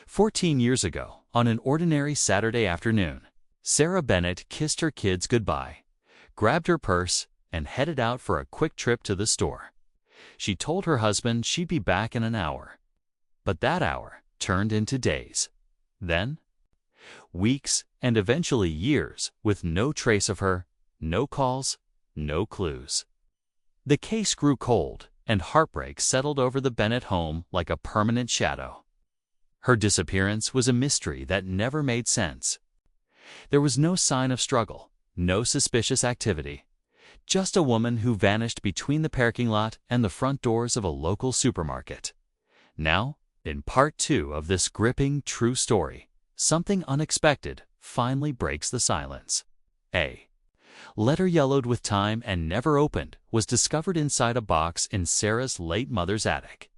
14 years ago, on an ordinary Saturday afternoon, Sarah Bennett kissed her kids goodbye, grabbed her purse, and headed out for a quick trip to the store. She told her husband she'd be back in an hour. But that hour turned into days. Then, weeks, and eventually years, with no trace of her, no calls, no clues. The case grew cold, and heartbreak settled over the Bennett home like a permanent shadow. Her disappearance was a mystery that never made sense. There was no sign of struggle, no suspicious activity, just a woman who vanished between the parking lot and the front doors of a local supermarket. Now, in part 2 of this gripping, true story, something unexpected finally breaks the silence. A letter yellowed with time and never opened was discovered inside a box in Sarah's late mother's attic.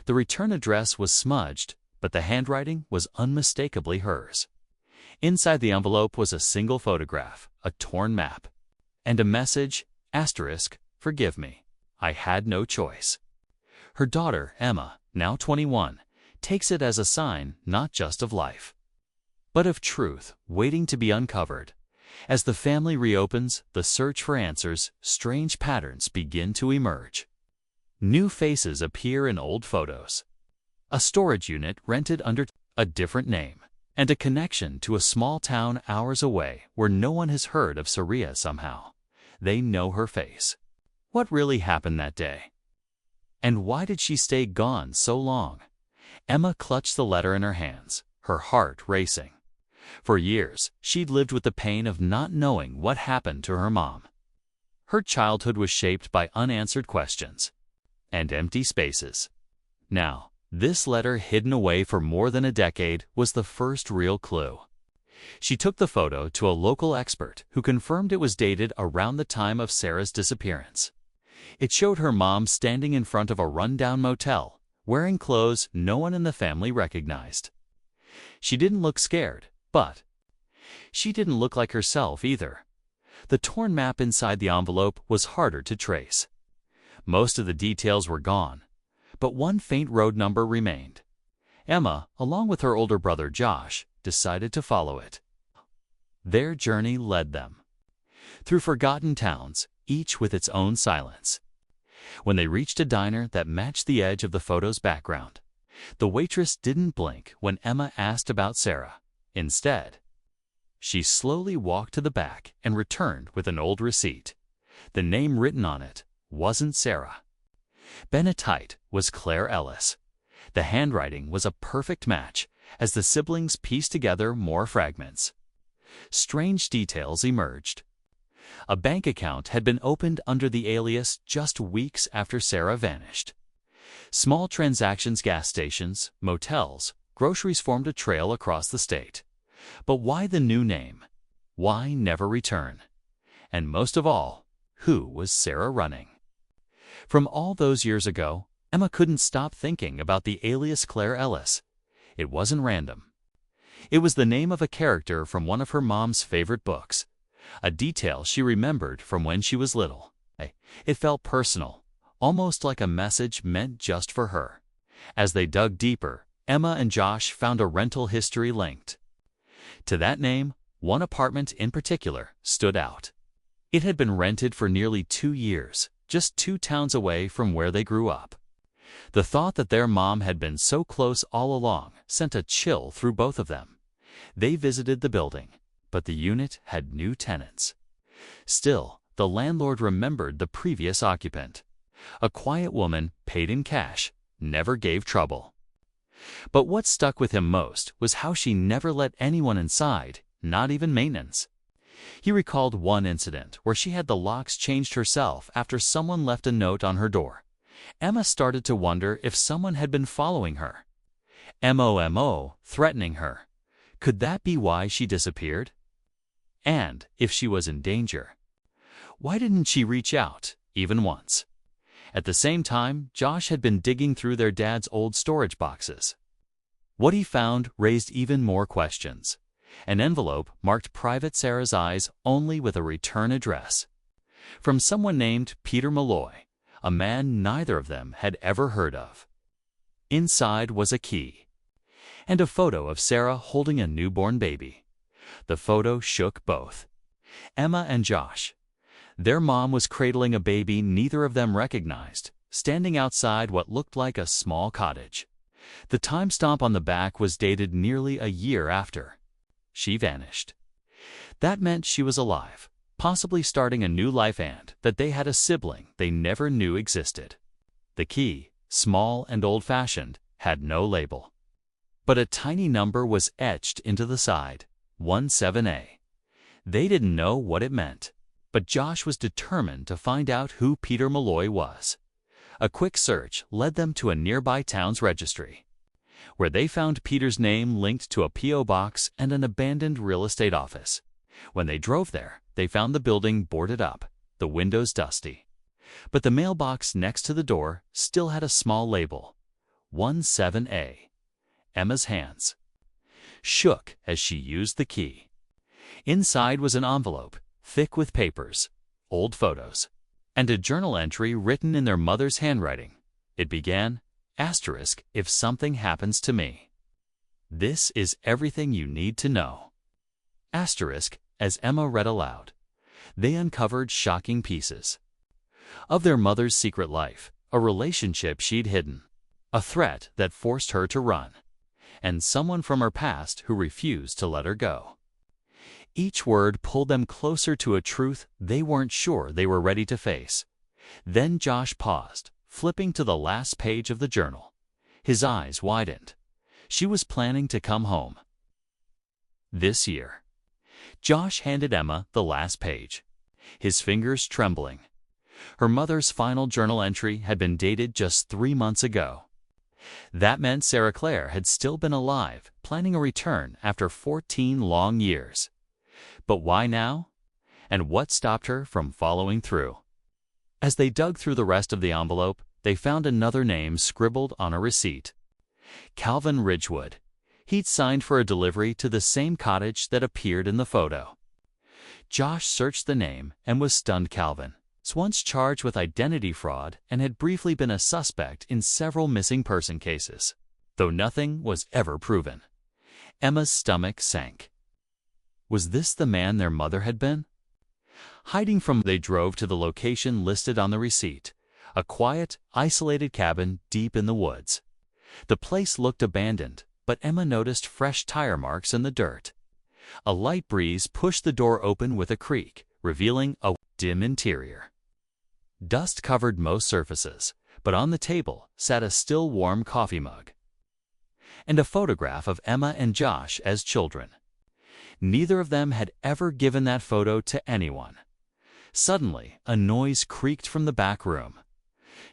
The return address was smudged, but the handwriting was unmistakably hers. Inside the envelope was a single photograph, a torn map, and a message, "Forgive me. I had no choice." Her daughter, Emma, now 21, takes it as a sign not just of life, but of truth waiting to be uncovered. As the family reopens the search for answers, strange patterns begin to emerge. New faces appear in old photos. A storage unit rented under a different name, and a connection to a small town hours away where no one has heard of Saria somehow. They know her face. What really happened that day? And why did she stay gone so long? Emma clutched the letter in her hands, her heart racing. For years, she'd lived with the pain of not knowing what happened to her mom. Her childhood was shaped by unanswered questions and empty spaces. Now, this letter, hidden away for more than a decade, was the first real clue. She took the photo to a local expert who confirmed it was dated around the time of Sarah's disappearance. It showed her mom standing in front of a rundown motel, wearing clothes no one in the family recognized. She didn't look scared, but she didn't look like herself either. The torn map inside the envelope was harder to trace. Most of the details were gone, but one faint road number remained. Emma, along with her older brother Josh, decided to follow it. Their journey led them through forgotten towns, each with its own silence. When they reached a diner that matched the edge of the photo's background, the waitress didn't blink when Emma asked about Sarah. Instead, she slowly walked to the back and returned with an old receipt. The name written on it wasn't Sarah. Bennettite was Claire Ellis. The handwriting was a perfect match as the siblings pieced together more fragments. Strange details emerged. A bank account had been opened under the alias just weeks after Sarah vanished. Small transactions, gas stations, motels, groceries formed a trail across the state. But why the new name? Why never return? And most of all, who was Sarah running? From all those years ago, Emma couldn't stop thinking about the alias Claire Ellis. It wasn't random. It was the name of a character from one of her mom's favorite books, a detail she remembered from when she was little. It felt personal, almost like a message meant just for her. As they dug deeper, Emma and Josh found a rental history linked to that name. One apartment in particular stood out. It had been rented for nearly 2 years, just 2 towns away from where they grew up. The thought that their mom had been so close all along sent a chill through both of them. They visited the building, but the unit had new tenants. Still, the landlord remembered the previous occupant. A quiet woman, paid in cash, never gave trouble. But what stuck with him most was how she never let anyone inside, not even maintenance. He recalled one incident where she had the locks changed herself after someone left a note on her door. Emma started to wonder if someone had been following her. MOMO, threatening her. Could that be why she disappeared? And if she was in danger, why didn't she reach out, even once? At the same time, Josh had been digging through their dad's old storage boxes. What he found raised even more questions. An envelope marked Private Sarah's Eyes only with a return address. From someone named Peter Malloy, a man neither of them had ever heard of. Inside was a key. and a photo of Sarah holding a newborn baby. The photo shook both Emma and Josh. Their mom was cradling a baby neither of them recognized, standing outside what looked like a small cottage. The timestamp on the back was dated nearly a year after she vanished. That meant she was alive, possibly starting a new life, and that they had a sibling they never knew existed. The key, small and old-fashioned, had no label, but a tiny number was etched into the side, 17A. They didn't know what it meant, but Josh was determined to find out who Peter Malloy was. A quick search led them to a nearby town's registry, where they found Peter's name linked to a P.O. box and an abandoned real estate office. When they drove there, they found the building boarded up, the windows dusty. But the mailbox next to the door still had a small label, 17A. Emma's hands shook as she used the key. Inside was an envelope, thick with papers, old photos, and a journal entry written in their mother's handwriting. It began, *, if something happens to me. This is everything you need to know. *, as Emma read aloud, they uncovered shocking pieces of their mother's secret life, a relationship she'd hidden, a threat that forced her to run, and someone from her past who refused to let her go. Each word pulled them closer to a truth they weren't sure they were ready to face. Then Josh paused, flipping to the last page of the journal. His eyes widened. She was planning to come home this year. Josh handed Emma the last page, his fingers trembling. Her mother's final journal entry had been dated just 3 months ago. That meant Sarah Claire had still been alive, planning a return after 14 long years. But why now? And what stopped her from following through? As they dug through the rest of the envelope, they found another name scribbled on a receipt. Calvin Ridgewood. He'd signed for a delivery to the same cottage that appeared in the photo. Josh searched the name and was stunned. Calvin was once charged with identity fraud and had briefly been a suspect in several missing person cases, though nothing was ever proven. Emma's stomach sank. Was this the man their mother had been hiding from? They drove to the location listed on the receipt, a quiet, isolated cabin deep in the woods. The place looked abandoned, but Emma noticed fresh tire marks in the dirt. A light breeze pushed the door open with a creak, revealing a dim interior. Dust covered most surfaces, but on the table sat a still warm coffee mug and a photograph of Emma and Josh as children. Neither of them had ever given that photo to anyone. Suddenly, a noise creaked from the back room.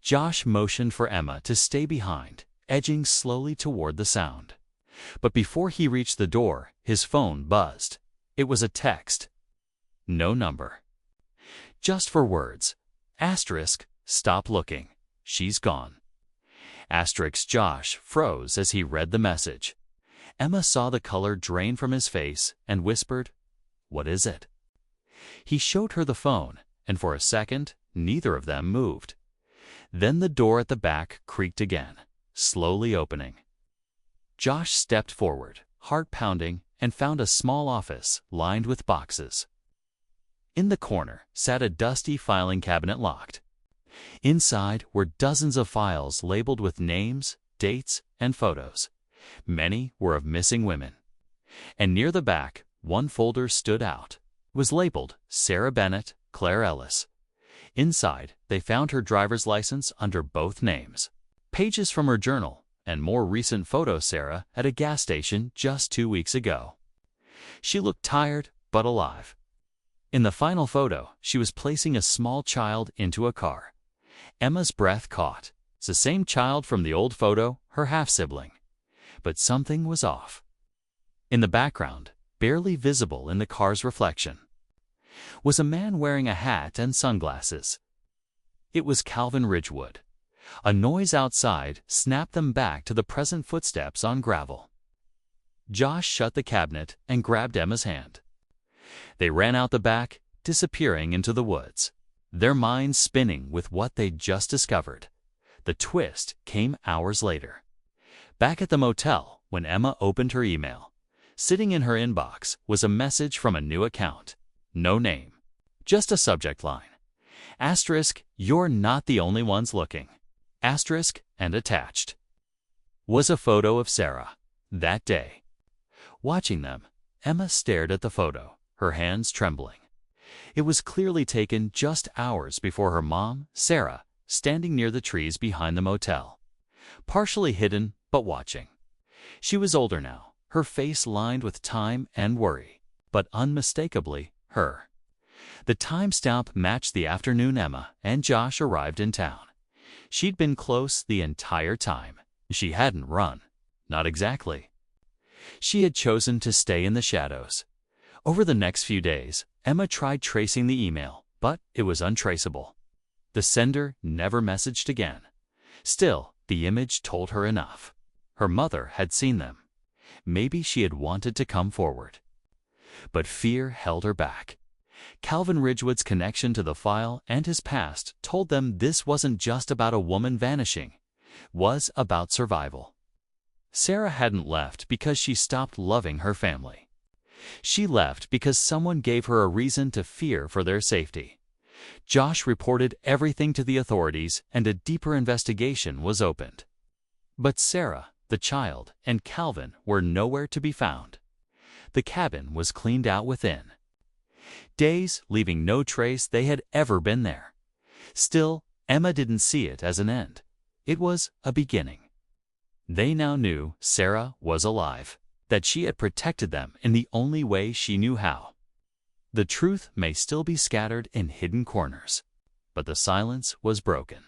Josh motioned for Emma to stay behind, edging slowly toward the sound. But before he reached the door, his phone buzzed. It was a text. No number. Just 4 words. *, stop looking. She's gone. *, Josh froze as he read the message. Emma saw the color drain from his face and whispered, "What is it?" He showed her the phone, and for a second, neither of them moved. Then the door at the back creaked again, slowly opening. Josh stepped forward, heart pounding, and found a small office lined with boxes. In the corner sat a dusty filing cabinet locked. Inside were dozens of files labeled with names, dates, and photos. Many were of missing women. And near the back, one folder stood out. It was labeled Sarah Bennett, Claire Ellis. Inside, they found her driver's license under both names, pages from her journal, and more recent photos. Sarah at a gas station just 2 weeks ago. She looked tired but alive. In the final photo, she was placing a small child into a car. Emma's breath caught. It's the same child from the old photo, her half-sibling. But something was off. In the background, barely visible in the car's reflection, was a man wearing a hat and sunglasses. It was Calvin Ridgewood. A noise outside snapped them back to the present footsteps on gravel. Josh shut the cabinet and grabbed Emma's hand. They ran out the back, disappearing into the woods, their minds spinning with what they'd just discovered. The twist came hours later. Back at the motel, when Emma opened her email. Sitting in her inbox was a message from a new account. No name, just a subject line. Asterisk, you're not the only ones looking. Asterisk, and attached was a photo of Sarah that day. Watching them, Emma stared at the photo, her hands trembling. It was clearly taken just hours before her mom, Sarah, standing near the trees behind the motel. Partially hidden, but watching. She was older now, her face lined with time and worry, but unmistakably her. The timestamp matched the afternoon Emma and Josh arrived in town. She'd been close the entire time. She hadn't run. Not exactly. She had chosen to stay in the shadows. Over the next few days, Emma tried tracing the email, but it was untraceable. The sender never messaged again. Still, the image told her enough. Her mother had seen them. Maybe she had wanted to come forward. But fear held her back. Calvin Ridgewood's connection to the file and his past told them this wasn't just about a woman vanishing. It was about survival. Sarah hadn't left because she stopped loving her family. She left because someone gave her a reason to fear for their safety. Josh reported everything to the authorities and a deeper investigation was opened. But Sarah, the child, and Calvin were nowhere to be found. The cabin was cleaned out within days, leaving no trace they had ever been there. Still, Emma didn't see it as an end. It was a beginning. They now knew Sarah was alive, that she had protected them in the only way she knew how. The truth may still be scattered in hidden corners, but the silence was broken.